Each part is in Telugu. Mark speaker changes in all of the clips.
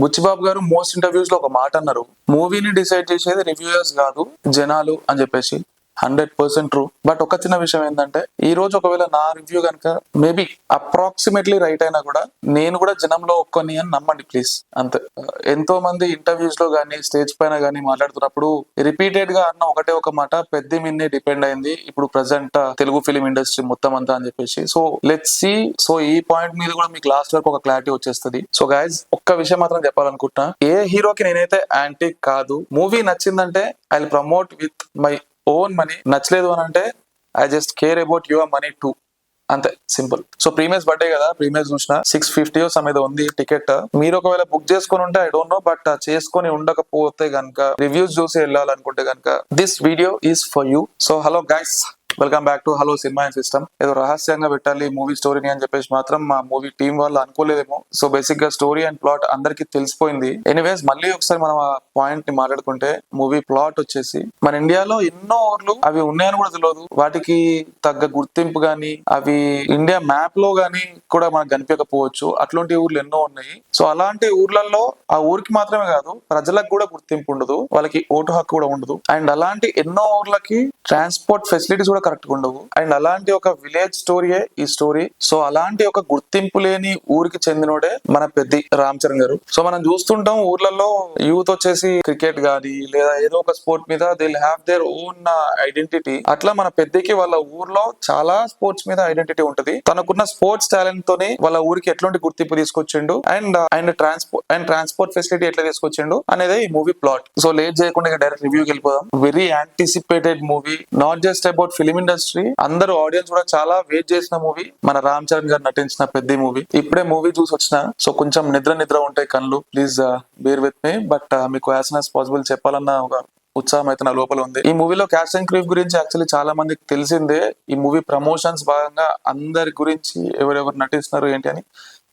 Speaker 1: బుచ్చిబాబు గారు మోస్ట్ ఇంటర్వ్యూస్ లో ఒక మాట అన్నారు, మూవీని డిసైడ్ చేసేది రివ్యూయర్స్ కాదు జనాలు అని చెప్పేసి. 100% ట్రూ. బట్ ఒక చిన్న విషయం ఏంటంటే, ఈ రోజు ఒకవేళ నా రివ్యూ కనుక మేబీ అప్రాక్సిమేట్లీ రైట్ అయినా కూడా నేను కూడా జనంలో ఒక్కని అని నమ్మండి ప్లీజ్, అంతే. ఎంతో మంది ఇంటర్వ్యూస్ లో గానీ స్టేజ్ పైన గానీ మాట్లాడుతున్నప్పుడు రిపీటెడ్ గా అన్న ఒకటే ఒక మాట, పెద్ద మిన్నే డిపెండ్ అయింది ఇప్పుడు ప్రెసెంట్ తెలుగు ఫిలిం ఇండస్ట్రీ మొత్తం అంతా అని చెప్పేసి. So let's see. సో ఈ పాయింట్ మీద కూడా మీకు లాస్ట్ వరకు ఒక క్లారిటీ వచ్చేస్తుంది. సో గైజ్, ఒక్క విషయం మాత్రం చెప్పాలనుకుంటున్నా, ఏ హీరోకి నేనైతే యాంటీ కాదు. మూవీ నచ్చిందంటే I will promote with my own money. నచ్చలేదు అని అంటే I just care about your money two, అంతే, సింపుల్. సో ప్రీమియర్స్ బర్త్డే కదా, ప్రీమియర్స్ చూసిన 650 సమేత ఉంది టికెట్. మీరు ఒకవేళ బుక్ చేసుకుని ఉంటే ఐ డోంట్ నో, బట్ చేసుకొని ఉండకపోతే గనక, రివ్యూస్ చూసి వెళ్ళాలనుకుంటే గనక, this video is for you. So hello guys, welcome back to hello cinema and system. ఏదో రహస్యంగా పెట్టాలి మూవీ స్టోరీని అని చెప్పేసి మాత్రం మా మూవీ టీం వాళ్ళు అనుకోలేదేమో. సో బేసిక్ గా స్టోరీ అండ్ ప్లాట్ అందరికి తెలిసిపోయింది. ఎనీవేస్, మళ్ళీ ఒకసారి మనం ఆ పాయింట్ ని మాట్లాడుకుంటే, మూవీ ప్లాట్ వచ్చేసి, మన ఇండియాలో ఎన్నో ఊర్లు అవి ఉన్నాయని కూడా తెలియదు, వాటికి తగ్గ గుర్తింపు గానీ అవి ఇండియా మ్యాప్ లో గానీ కూడా మనకు కనిపించకపోవచ్చు. అట్లాంటి ఊర్లు ఎన్నో ఉన్నాయి. సో అలాంటి ఊర్లలో ఆ ఊరికి మాత్రమే కాదు, ప్రజలకు కూడా గుర్తింపు ఉండదు, వాళ్ళకి ఓటు హక్కు కూడా ఉండదు. అండ్ అలాంటి ఎన్నో ఊర్లకి ట్రాన్స్పోర్ట్ ఫెసిలిటీస్ కూడా కరెక్ట్ ఉండవు. అండ్ అలాంటి ఒక విలేజ్ స్టోరీయే ఈ స్టోరీ. సో అలాంటి ఒక గుర్తింపు లేని ఊరికి చెందినోడే మన పెద్ది రామ్ చరణ్ గారు. సో మనం చూస్తుంటాం ఊర్లలో యూత్ వచ్చేసి క్రికెట్ గానీ లేదా ఏదో ఒక స్పోర్ట్ మీద they have their own identity. అట్లా మన పెద్దికి వాళ్ళ ఊర్లో చాలా స్పోర్ట్స్ మీద ఐడెంటిటీ ఉంటది. తనకున్న స్పోర్ట్స్ టాలెంట్ తోని వాళ్ళ ఊరికి ఎట్లాంటి గుర్తింపు తీసుకొచ్చిండు అండ్ ట్రాన్స్పోర్ట్ ఫెసిలిటీ ఎట్లా తీసుకొచ్చిండు అనేది ఈ మూవీ ప్లాట్. సో లేట్ చేయకుండా డైరెక్ట్ రివ్యూకి వెళ్ళిపోదాం. Very anticipated movie, not just about film industry, అందరూ ఆడియన్స్ కూడా చాలా వెయిట్ చేసిన మూవీ, మన రామ్ చరణ్ గారు నటించిన పెద్ద మూవీ. ఇప్పుడే మూవీ చూసి వచ్చిన, సో కొంచెం నిద్ర ఉంటాయి కళ్ళు, please bear with me. But మీకు యాజ్ సూన్ యాజ్ పాసిబుల్ చెప్పాలన్న ఒక ఉత్సాహం అయితే నా లోపల ఉంది. ఈ మూవీలో క్యాస్ట్ అండ్ క్రూ గురించి యాక్చువల్లీ చాలా మందికి తెలిసిందే. ఈ మూవీ ప్రమోషన్స్ భాగంగా అందరి గురించి ఎవరెవరు నటిస్తున్నారు ఏంటి అని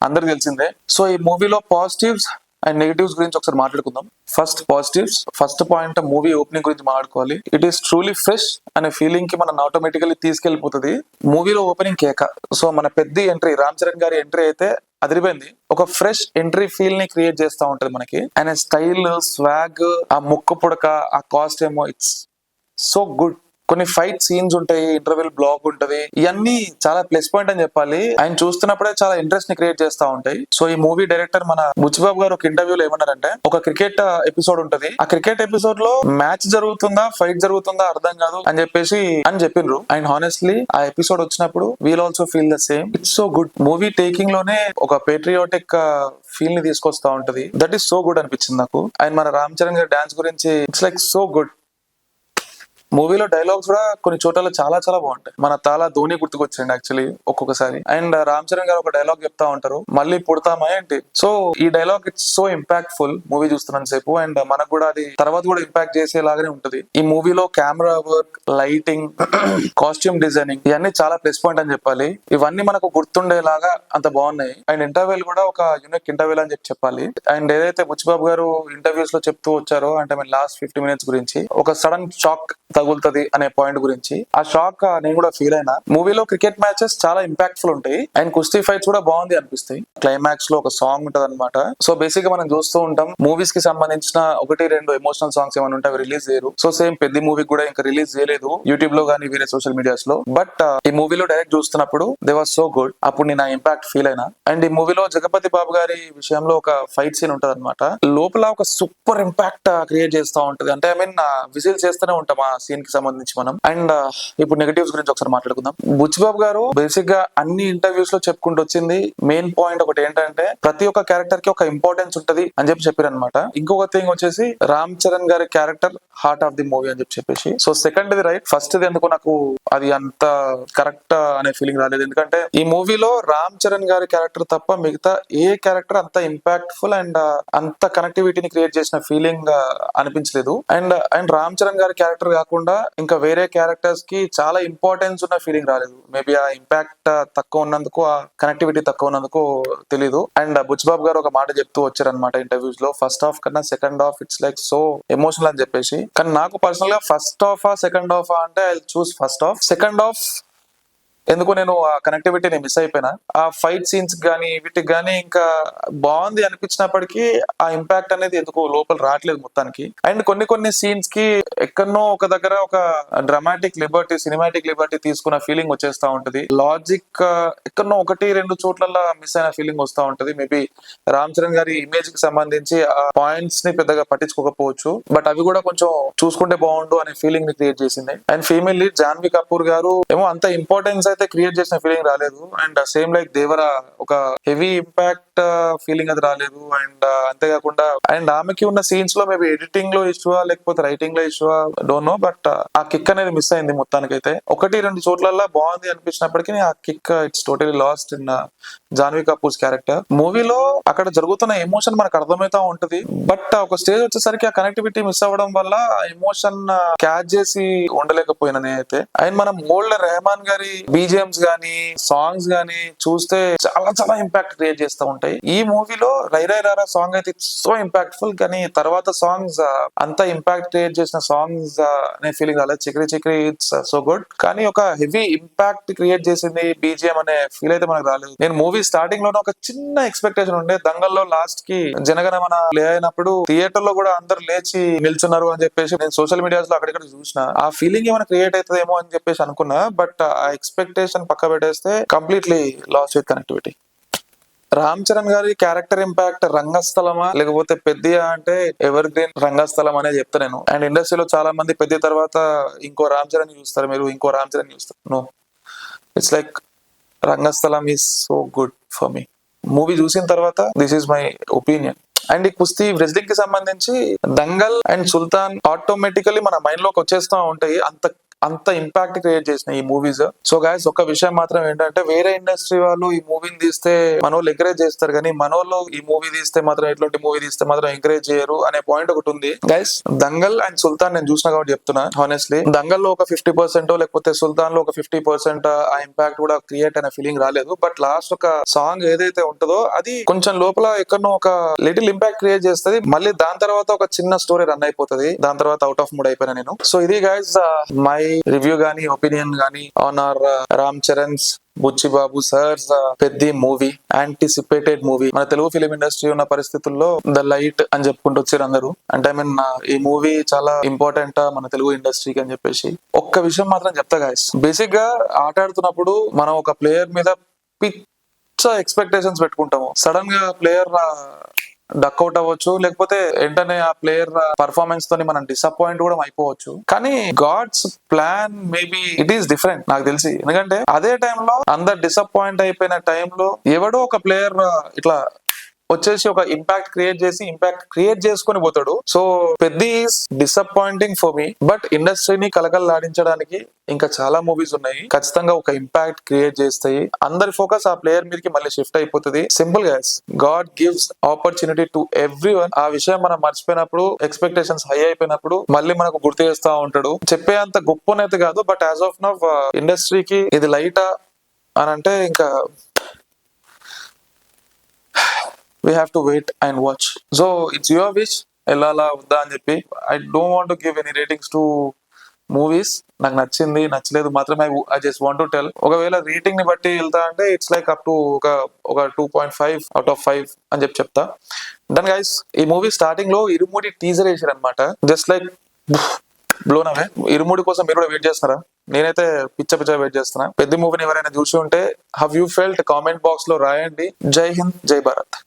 Speaker 1: అందరికి తెలిసిందే. సో ఈ మూవీలో పాజిటివ్స్ అండ్ నెగటివ్స్ గురించి ఒకసారి మాట్లాడుకుందాం. First positives. First point, movie opening గురించి మాట్లాడుకోవాలి. ఇట్ ఈస్ ట్రూలీ ఫ్రెష్ అనే ఫీలింగ్ కి మనం ఆటోమేటికల్లీ తీసుకెళ్లిపోతుంది. మూవీలో ఓపెనింగ్ కేక. సో మన పెద్ద ఎంట్రీ, రామ్ చరణ్ గారి ఎంట్రీ అయితే అదిరిపోయింది. ఒక ఫ్రెష్ ఎంట్రీ ఫీల్ ని క్రియేట్ చేస్తా ఉంటది మనకి. ఆయన స్టైల్, స్వాగ్, ఆ ముక్కు పుడక, ఆ కాస్ట్యూమ్, ఇట్స్ సో గుడ్. కొన్ని ఫైట్ సీన్స్ ఉంటాయి, ఇంటర్వెల్ బ్లాక్ ఉంటది, ఇవన్నీ చాలా ప్లస్ పాయింట్ అని చెప్పాలి. ఆయన చూస్తున్నప్పుడే చాలా ఇంట్రెస్ట్ ని క్రియేట్ చేస్తా ఉంటాయి. సో ఈ మూవీ డైరెక్టర్ మన బుచ్చిబాబు గారు ఒక ఇంటర్వ్యూలో ఏమన్నారంటే, ఒక క్రికెట్ ఎపిసోడ్ ఉంటది, ఆ క్రికెట్ ఎపిసోడ్ లో మ్యాచ్ జరుగుతుందా ఫైట్ జరుగుతుందా అర్థం కాదు అని చెప్పిండ్రు. అండ్ హానెస్ట్లీ ఆ ఎపిసోడ్ వచ్చినప్పుడు we'll also feel the same. It's so good. Movie taking లోనే ఒక పేట్రియాటిక్ ఫీల్ ని తీసుకొస్తా ఉంటది. దట్ ఈస్ సో గుడ్ అనిపించింది నాకు. అండ్ మన రామ్ చరణ్ గారి డాన్స్ గురించి, ఇట్స్ లైక్ సో గుడ్. మూవీలో డైలాగ్స్ కూడా కొన్ని చోట్ల చాలా చాలా బాగుంటాయి. మన తాలా ధోని గుర్తుకొచ్చింది యాక్చువల్లీ ఒక్కొక్కసారి. అండ్ రామ్ చరణ్ గారు ఒక డైలాగ్ చెప్తా ఉంటారు, మళ్ళీ పుడతామా ఏంటి. సో ఈ dialogue it's so impactful movie చూస్తున్నంత సేపు. అండ్ మనకు కూడా అది తర్వాత కూడా ఇంపాక్ట్ చేసేలాగానే ఉంటది. ఈ మూవీలో camera work, lighting, costume designing, ఇవన్నీ చాలా ప్లస్ పాయింట్ అని చెప్పాలి. ఇవన్నీ మనకు గుర్తుండేలాగా అంత బాగున్నాయి. అండ్ ఇంటర్వెల్ కూడా ఒక యూనిక్ ఇంటర్వెల్ అని చెప్పాలి. అండ్ ఏదైతే బుచ్చిబాబు గారు ఇంటర్వ్యూస్ లో చెప్తూ వచ్చారో, అంటే లాస్ట్ 50 minutes గురించి, ఒక సడన్ షాక్ తగులుతుంది అనే పాయింట్ గురించి, ఆ షాక్ నేను కూడా ఫీల్ అయినా. మూవీలో క్రికెట్ మ్యాచెస్ చాలా ఇంపాక్ట్ఫుల్ ఉంటాయి అండ్ కుస్తీ ఫైట్స్ కూడా బాగుంది అనిపిస్తాయి. క్లైమాక్స్ లో ఒక సాంగ్ ఉంటది అనమాట. సో బేసిక్ గా మనం చూస్తూ ఉంటాం మూవీస్ కి సంబంధించిన 1-2 ఎమోషనల్ సాంగ్స్ ఏమైనా ఉంటే అవి రిలీజ్ చేయరు. సో సేమ్ పెద్ద మూవీ కూడా ఇంకా రిలీజ్ చేయలేదు యూట్యూబ్ లో గానీ వేరే సోషల్ మీడియాస్ లో. బట్ ఈ మూవీలో డైరెక్ట్ చూస్తున్నప్పుడు దే వాజ్ సో గుడ్. అప్పుడు నేను ఆ ఇంపాక్ట్ ఫీల్ అయినా. అండ్ ఈ మూవీలో జగపతి బాబు గారి విషయంలో ఒక ఫైట్ సీన్ ఉంటది అనమాట. లోపల ఒక సూపర్ ఇంపాక్ట్ క్రియేట్ చేస్తా ఉంటది. అంటే ఐ మీన్ విజిల్ చేస్తూనే ఉంటాం ఆ సీన్ కి సంబంధించి మనం. అండ్ ఇప్పుడు నెగటివ్స్ గురించి ఒకసారి మాట్లాడుకుందాం. బుచ్చిబాబు గారు బేసిక్ గా అన్ని ఇంటర్వ్యూస్ లో చెప్పుకుంటూ వచ్చింది మెయిన్ పాయింట్ ఒకటి ఏంటంటే, ప్రతి ఒక్క క్యారెక్టర్ కి ఒక ఇంపార్టెన్స్ ఉంటది అని చెప్పారు అనమాట. ఇంకొక థింగ్ వచ్చేసి, రామ్ చరణ్ గారి character heart of the movie అని చెప్పేసి. So second the right, first the ఎందుకు నాకు అది అంత కరెక్ట్ అనే ఫీలింగ్ రాలేదు. ఎందుకంటే ఈ మూవీలో రామ్ చరణ్ గారి క్యారెక్టర్ తప్ప మిగతా ఏ క్యారెక్టర్ అంత ఇంపాక్ట్ఫుల్ అండ్ అంత కనెక్టివిటీని క్రియేట్ చేసిన ఫీలింగ్ అనిపించలేదు. అండ్ రామ్ చరణ్ గారి క్యారెక్టర్ కాకుండా ఇంకా వేరే క్యారెక్టర్స్ కి చాలా ఇంపార్టెన్స్ ఉన్న ఫీలింగ్ రాలేదు. మేబీ ఆ ఇంపాక్ట్ తక్కువ ఉన్నందుకు, ఆ కనెక్టివిటీ తక్కువ ఉన్నందుకు తెలీదు. అండ్ బుచ్చిబాబు గారు ఒక మాట చెప్తూ వచ్చారనమాట ఇంటర్వ్యూస్ లో, ఫస్ట్ హాఫ్ కన్నా second half it's like so emotional అని చెప్పేసి. కానీ నాకు పర్సనల్ గా ఫస్ట్ హాఫ్ సెకండ్ హాఫ్ అంటే I choose first half. Second half ఎందుకో నేను ఆ కనెక్టివిటీని మిస్ అయిపోయినా. ఆ ఫైట్ సీన్స్ గానీ వీటికి గానీ ఇంకా బాగుంది అనిపించినప్పటికీ ఆ ఇంపాక్ట్ అనేది ఎందుకో లోపల రావట్లేదు మొత్తానికి. అండ్ కొన్ని కొన్ని సీన్స్ కి ఎక్కడనో ఒక దగ్గర ఒక డ్రామాటిక్ లిబర్టీ, సినిమాటిక్ లిబర్టీ తీసుకున్న ఫీలింగ్ వచ్చేస్తా ఉంటది. లాజిక్ ఎక్కడనో ఒకటి రెండు చోట్ల మిస్ అయిన ఫీలింగ్ వస్తా ఉంటది. మేబీ రామ్ చరణ్ గారి ఇమేజ్ కి సంబంధించి ఆ పాయింట్స్ ని పెద్దగా పట్టించుకోకపోవచ్చు, బట్ అవి కూడా కొంచెం చూసుకుంటే బాగుండు అనే ఫీలింగ్ ని క్రియేట్ చేసింది. And female lead Janhvi Kapoor గారు ఏమో అంత ఇంపార్టెన్స్ అయితే క్రియేట్ చేసిన ఫీలింగ్ రాలేదు. అండ్ సేమ్ లైక్ దేవరా ఒక హెవీ ఇంపాక్ట్ ఫీలింగ్ అది రాలేదు. అండ్ అంతేకాకుండా అండ్ ఆమెకి ఉన్న సీన్స్ లో మేబీ ఎడిటింగ్ లో ఇష్యూవా లేకపోతే రైటింగ్ లో ఇష్యూవా డోంట్ నో, బట్ ఆ కిక్ అనేది మిస్ అయింది మొత్తానికైతే. ఒకటి రెండు చోట్ల బాగుంది అనిపించినప్పటికీ ఆ kick it's totally last in Janhvi Kapoors character. మూవీలో అక్కడ జరుగుతున్న ఎమోషన్ మనకు అర్థమవుతా ఉంటది, బట్ ఒక స్టేజ్ వచ్చేసరికి ఆ కనెక్టివిటీ మిస్ అవ్వడం వల్ల ఆ ఎమోషన్ క్యాచ్ చేసి ఉండలేకపోయినా నేనైతే. అండ్ మనం ఓల్డ్ రెహమాన్ గారి బీజిఎమ్స్ గానీ సాంగ్స్ గానీ చూస్తే చాలా చాలా ఇంపాక్ట్ క్రియేట్ చేస్తూ ఉంటాయి. ఈ మూవీలో రై రై రారా సాంగ్ అయితే సో ఇంపాక్ట్ఫుల్, కానీ తర్వాత సాంగ్స్ అంత ఇంపాక్ట్ క్రియేట్ చేసిన సాంగ్స్ అనే ఫీలింగ్ రాలేదు. చిక్రీ చిక్రీ ఇట్స్ సో గుడ్, కానీ ఒక హెవీ ఇంపాక్ట్ క్రియేట్ చేసింది బీజిఎం అనే ఫీల్ అయితే మనకు రాలేదు. నేను మూవీ స్టార్టింగ్ లోనే ఒక చిన్న ఎక్స్పెక్టేషన్ ఉండే, దంగల్లో లాస్ట్ కి జనగణమన ప్లే అయినప్పుడు థియేటర్ లో కూడా అందరు లేచి నిల్చున్నారు అని చెప్పేసి నేను సోషల్ మీడియాస్ లో అక్కడిక్కడ చూసిన. ఆ ఫీలింగ్ ఏమైనా క్రియేట్ అవుతుందేమో అని చెప్పేసి అనుకున్నా, బట్ ఆ ఎక్స్పెక్టేషన్ పక్క పెట్టేస్తే completely last with connectivity. Ram Charan గారి క్యారెక్టర్ ఇంపాక్ట్ రంగస్థలమా లేకపోతే పెద్ద అంటే ఎవర్ గ్రీన్ రంగస్థలం అనే చెప్తా నేను. అండ్ ఇండస్ట్రీలో చాలా మంది పెద్ద తర్వాత ఇంకో రామ్ చరణ్ చూస్తారు, మీరు ఇంకో రామ్ చరణ్ చూస్తారు. No, it's like Rangasthalam is so good for me. Movie చూసిన తర్వాత this is my opinion. And ఈ కుస్తీ రెజ్లింగ్ కి సంబంధించి దంగల్ అండ్ సుల్తాన్ ఆటోమేటికలీ మన మైండ్ లోకి వచ్చేస్తా ఉంటాయి, అంత అంత ఇంపాక్ట్ క్రియేట్ చేసిన ఈ మూవీస్. సో గైస్ ఒక విషయం మాత్రం ఏంటంటే, వేరే ఇండస్ట్రీ వాళ్ళు ఈ మూవీని తీస్తే మనోళ్ళు ఎంకరేజ్ చేస్తారు, కానీ మనోళ్ళు ఈ మూవీ తీస్తే మాత్రం ఎట్లాంటి మూవీ తీస్తే మాత్రం ఎంకరేజ్ చేయరు అనే పాయింట్ ఒకటి ఉంది గైస్. దంగల్ అండ్ సుల్తాన్ నేను చూసిన కాబట్టి చెప్తున్నా హానెస్ట్లీ, దంగల్ లో ఒక 50% లేకపోతే సుల్తాన్ లో ఒక 50% ఆ ఇంపాక్ట్ కూడా క్రియేట్ అయిన ఫీలింగ్ రాలేదు. బట్ లాస్ట్ ఒక సాంగ్ ఏదైతే ఉంటుందో అది కొంచెం లోపల ఎక్కడో ఒక లిటిల్ ఇంపాక్ట్ క్రియేట్ చేస్తుంది. మళ్ళీ దాని తర్వాత ఒక చిన్న స్టోరీ రన్ అయిపోతుంది, దాని తర్వాత అవుట్ ఆఫ్ మూడ్ అయిపోయినా నేను. సో ఇది గైస్ మై రివ్యూ గానీ ఒపీనియన్ గానీ on our Ram Charan's Buchibabu sir's పెద్ద మూవీ, యాంటిసిపేటెడ్ మూవీ. మన తెలుగు ఫిలిం ఇండస్ట్రీ ఉన్న పరిస్థితుల్లో ద లైట్ అని చెప్పుకుంటూ వచ్చారు అందరూ. అంటే ఐ మీన్ ఈ మూవీ చాలా ఇంపార్టెంట్ మన తెలుగు ఇండస్ట్రీకి అని చెప్పేసి. ఒక్క విషయం మాత్రం చెప్తా గాయస్, బేసిక్ గా ఆట ఆడుతున్నప్పుడు మనం ఒక ప్లేయర్ మీద పిచ్చ ఎక్స్పెక్టేషన్స్ పెట్టుకుంటాము. సడన్ గా ప్లేయర్ డక్అవుట్ అవ్వచ్చు, లేకపోతే వెంటనే ఆ ప్లేయర్ పర్ఫార్మెన్స్ తోని మనం డిసప్పాయింట్ కూడా అయిపోవచ్చు. కానీ God's plan maybe it is different నాకు తెలిసి. ఎందుకంటే అదే టైంలో అందరు డిసప్పాయింట్ అయిపోయిన టైంలో ఎవడో ఒక ప్లేయర్ ఇట్లా వచ్చేసి ఒక ఇంపాక్ట్ క్రియేట్ చేసుకొని పోతాడు. సో పెద్ద is disappointing for me, but ఇండస్ట్రీని కలకల్లాడించడానికి ఇంకా చాలా మూవీస్ ఉన్నాయి, ఖచ్చితంగా ఒక ఇంపాక్ట్ క్రియేట్ చేస్తాయి. అందరి ఫోకస్ ఆ ప్లేయర్ మీదకి మళ్ళీ షిఫ్ట్ అయిపోతుంది. సింపుల్ గా God gives opportunity to everyone. ఆ విషయం మనం మర్చిపోయినప్పుడు, ఎక్స్పెక్టేషన్స్ హై అయిపోయినప్పుడు మళ్ళీ మనకు గుర్తు చేస్తా ఉంటాడు. చెప్పే అంత గొప్పనైతే కాదు, బట్ యాజ్ ఆఫ్ నౌ ఇండస్ట్రీకి ఇది లైటా అని అంటే ఇంకా we have to wait and watch. So it's your wish వెళ్ళాలా వద్దా అని చెప్పి. I don't want to give any ratings to movies. నాకు నచ్చింది నచ్చలేదు మాత్రమే I just want to tell. ఒకవేళ రేటింగ్ ని బట్టి వెళ్తా అంటే ఇట్స్ లైక్ అప్ టు ఒక 2.5 అవుట్ ఆఫ్ 5 అని చెప్పి చెప్తా. డన్ గైస్, ఈ మూవీ స్టార్టింగ్ లో ఇరుముడి టీజర్ వేసారు అనమాట, జస్ట్ లైక్ బ్లోన్ అవే. ఇరుముడి కోసం మీరు కూడా వెయిట్ చేస్తున్నారా? నేనైతే పిచ్చ వెయిట్ చేస్తున్నా. పెద్ద మూవీని ఎవరైనా చూసి ఉంటే how you felt comment box లో రాయండి. జై హింద్, జై భారత్.